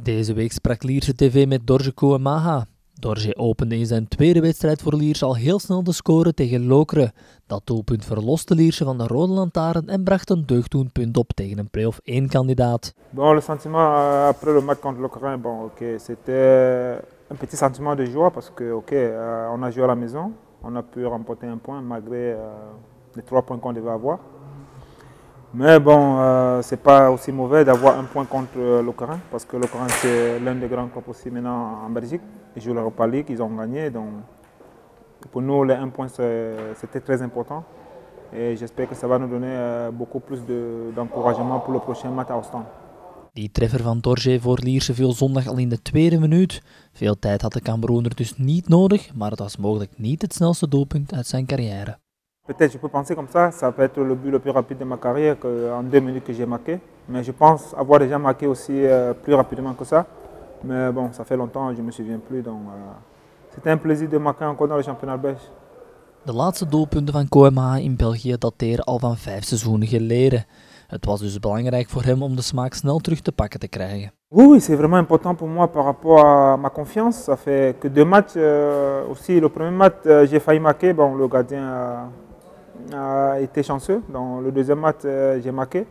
Deze week sprak Lierse TV met Dorje Kouwemaha. Dorje opende in zijn tweede wedstrijd voor Lierse al heel snel de score tegen Lokeren. Dat doelpunt verloste Lierse van de rode lantaarn en bracht een deugddoelpunt op tegen een play-off 1-kandidaat. Bon, le sentiment après le match contre Lokeren, bon, c'était un petit sentiment de joie parce que on a joué à la maison, on a pu remporter un point malgré les 3 points qu'on devait avoir. Mais bon, c'est pas aussi mauvais d'avoir un point contre Lokeren parce que Lokeren c'est l'un des grands clubs aussi maintenant en Belgique. Ils jouent l'Europa League, ils ont gagné, donc pour nous les 1 point c'était très important. Et j'espère que ça va nous donner beaucoup plus d'encouragement pour le prochain match à Ostende. Die treffer van Dorje voor Lierse viel zondag al in de tweede minuut. Veel tijd had de Cameroener dus niet nodig, maar het was mogelijk niet het snelste doelpunt uit zijn carrière. Peut-être je peux penser comme ça peut être le but le plus rapide de ma carrière en 2 minutes que j'ai marqué. Mais je pense avoir déjà marqué aussi plus rapidement que ça. Mais bon, ça fait longtemps, je ne me souviens plus. Donc c'était un plaisir de marquer encore dans le championnat belge. De laatste doelpunten van Kouwemaha in België dateren al van 5 seizoenen geleden. Het was dus belangrijk voor hem om de smaak snel terug te pakken te krijgen. Oui, c'est vraiment important pour moi par rapport à ma confiance. Ça fait que 2 matchs. Aussi, le premier match, j'ai failli marquer. Bon, le gardien a été chanceux. Dans le deuxième match, j'ai marqué.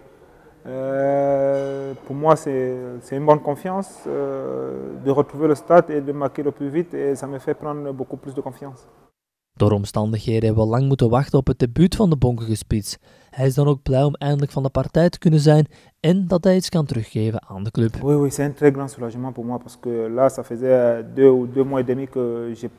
Pour moi, c'est une bonne confiance de retrouver le stade et de marquer le plus vite. Et ça me fait prendre beaucoup plus de confiance. Door omstandigheden hebben we lang moeten wachten op het debuut van de bonkige spits. Hij is dan ook blij om eindelijk van de partij te kunnen zijn en dat hij iets kan teruggeven aan de club. Oui, c'est un très grand soulagement pour moi parce que là, ça faisait 2 mois et demi que j'ai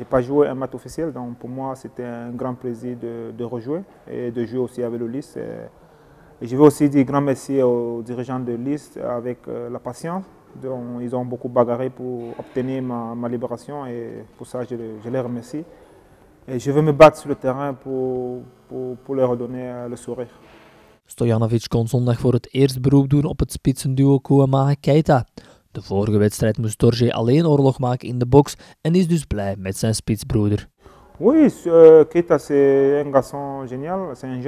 pas joué un match officiel. Donc pour moi, c'était un grand plaisir de rejouer et de jouer aussi avec le Lys. Et je veux aussi dire grand merci aux dirigeants de Lys avec la patience. Donc, ils ont beaucoup bagarré pour obtenir ma libération et pour ça, je les remercie. Et je veux me battre sur le terrain pour leur redonner le sourire. Stojanovic kon zondag voor het eerst beroep doen op het spitsenduo Kouwemaha-Keita. De vorige wedstrijd moest Dorje alleen oorlog maken in de box en is dus blij met zijn spitsbroeder. Oui, Keita c'est un garçon génial, c'est un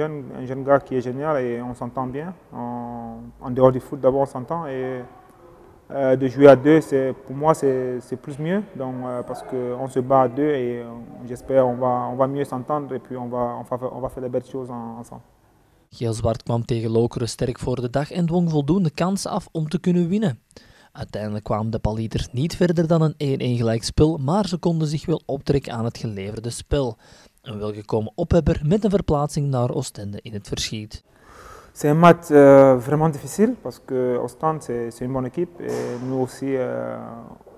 jeune gars qui est génial et on s'entend bien. En dehors du foot d'abord on s'entend et de jouer à 2, pour moi c'est plus mieux donc, parce qu'on se bat à 2 et j'espère on va mieux s'entendre et puis on va faire de belles choses ensemble. Geel-zwart kwam tegen Lokeren sterk voor de dag en dwong voldoende kansen af om te kunnen winnen. Uiteindelijk kwamen de Palieters niet verder dan een 1-1 gelijkspel, maar ze konden zich wel optrekken aan het geleverde spel. Een welgekomen ophebber met een verplaatsing naar Oostende in het verschiet. C'est un match vraiment difficile parce que Ostende c'est une bonne équipe et nous aussi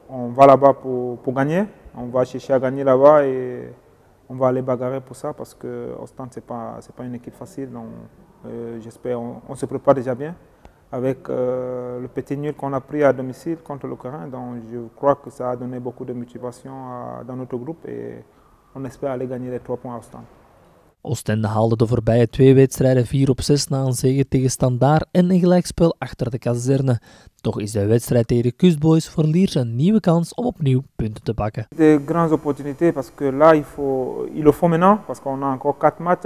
on va là-bas pour gagner. On va chercher à gagner là-bas et on va aller bagarrer pour ça parce que Ostende c'est pas une équipe facile. Donc j'espère on se prépare déjà bien avec le petit nul qu'on a pris à domicile contre le Lokeren. Donc je crois que ça a donné beaucoup de motivation dans notre groupe et on espère aller gagner les 3 points à Ostende. Oostende haalde de voorbije 2 wedstrijden 4-6 na een zege tegen Standaard en een gelijkspel achter de kazerne. Toch is de wedstrijd tegen de Kustboys voor Lierse een nieuwe kans om opnieuw punten te pakken. De grandes opportunités parce que là il le faut maintenant parce qu'on a encore 4 matchs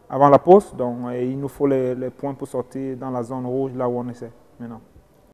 avant la pause donc il nous faut les points pour sortir dans la zone rouge là où on essaie maintenant.